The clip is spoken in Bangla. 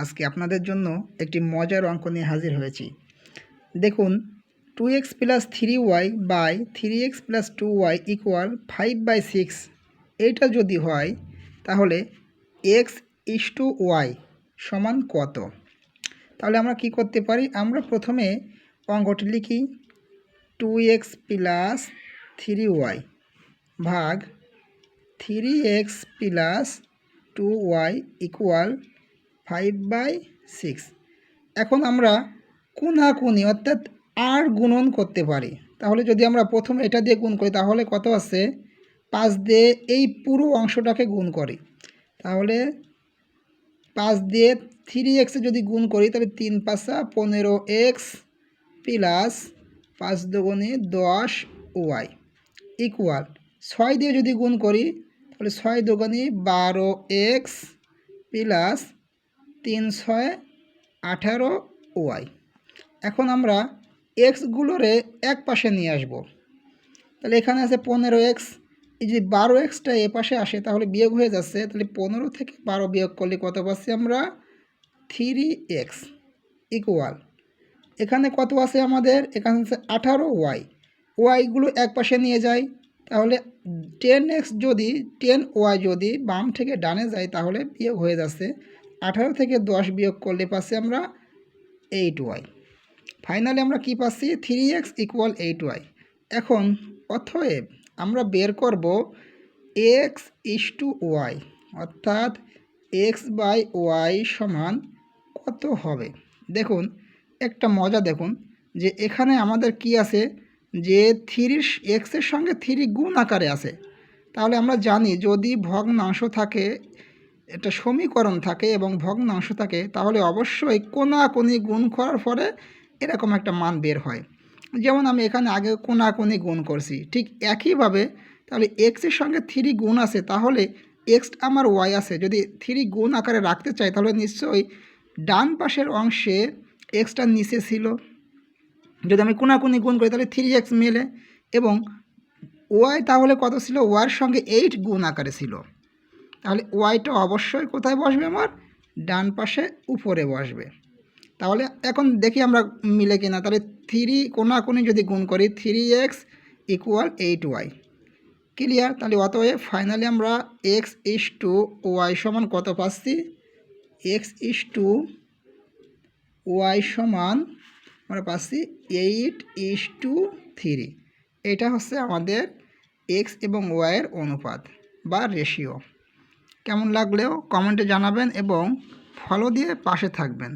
আজকে আপনাদের জন্য একটি মজার অঙ্ক নিয়ে হাজির হয়েছি। দেখুন, 2x plus 3y by 3x plus 2y equal 5/6 এইটা যদি হয় তাহলে x ইস টু ওয়াই সমান কত? তাহলে আমরা কি করতে পারি? আমরা প্রথমে অঙ্কটি লিখি 2x প্লাস 3y ভাগ 3x প্লাস 2y ইকুয়াল 5/6। এখন আমরা কোনাকুনি অর্থাৎ আর গুণন করতে পারি। তাহলে যদি আমরা প্রথমে এটা দিয়ে গুণ করি তাহলে কত আছে? 5 দিয়ে এই পুরো অংশটাকে গুণ করি, তাহলে 5 দিয়ে 3x যদি গুণ করি তাহলে 3 5 15x প্লাস 5 দুগুণে 10y ইকুয়াল 6 দিয়ে যদি গুণ করি তাহলে 6 দুগুণে 12x প্লাস 3 6 18y। এখন আমরা এক্সগুলোরে এক পাশে নিয়ে আসব। তাহলে এখানে আছে 15x, এই যে 12xটা এ পাশে আসে তাহলে বিয়োগ হয়ে যাচ্ছে। তাহলে 15 থেকে 12 বিয়োগ করলে কত পাচ্ছি আমরা? 3x ইকুয়াল এখানে কত আছে আমাদের? এখানে আছে 18y। ওয়াইগুলো এক পাশে নিয়ে যাই, তাহলে 10x যদি 10y যদি বাম থেকে ডানে যায় তাহলে বিয়োগ হয়ে যাচ্ছে। 18 থেকে 10 বিয়োগ করলে পাচ্ছি আমরা 8y। ফাইনালি আমরা কি পাচ্ছি? 3x equal 8y। এখন অতএব আমরা বের করব x ইস টু ওয়াই, অর্থাৎ x বাই ওয়াই সমান কত হবে। দেখুন একটা মজা, দেখুন যে এখানে আমাদের কি আছে, যে 3x এর সঙ্গে 3 গুণ আকারে আছে। তাহলে আমরা জানি যদি ভগ্নাংশ থাকে, একটা সমীকরণ থাকে এবং ভগ্নাংশ থাকে, তাহলে অবশ্যই কোনাকুনি গুণ করার পরে এরকম একটা মান বের হয়। যেমন আমি এখানে আগে কোনাকুনি গুণ করছি, ঠিক একইভাবে তাহলে এক্সের সঙ্গে 3 গুণ আছে, তাহলে এক্স আমার ওয়াই আছে। যদি 3 গুণ আকারে রাখতে চাই তাহলে নিশ্চয়ই ডান পাশের অংশে এক্সটা নিচে ছিল। যদি আমি কোনাকুনি গুণ করি তাহলে 3x মেলে, এবং ওয়াই তাহলে কত ছিল? ওয়াইয়ের সঙ্গে 8 গুণ আকারে ছিল। তাহলে ওয়াইটা অবশ্যই কোথায় বসবে? আমার ডান পাশে উপরে বসবে। তাহলে এখন দেখি আমরা মিলে কিনা। তাহলে 3 কোনাকুনি যদি গুণ করি 3x ইকুয়াল 8y। ক্লিয়ার? তাহলে অতএব ফাইনালি আমরা x ইস টু ওয়াই সমান কত পাচ্ছি? x ইস টু ওয়াই সমান আমরা পাচ্ছি 8:3। এটা হচ্ছে আমাদের x এবং ওয়াইয়ের অনুপাত বা রেশিও। কেমন লাগলেও কমেন্টে জানাবেন এবং ফলো দিয়ে পাশে থাকবেন।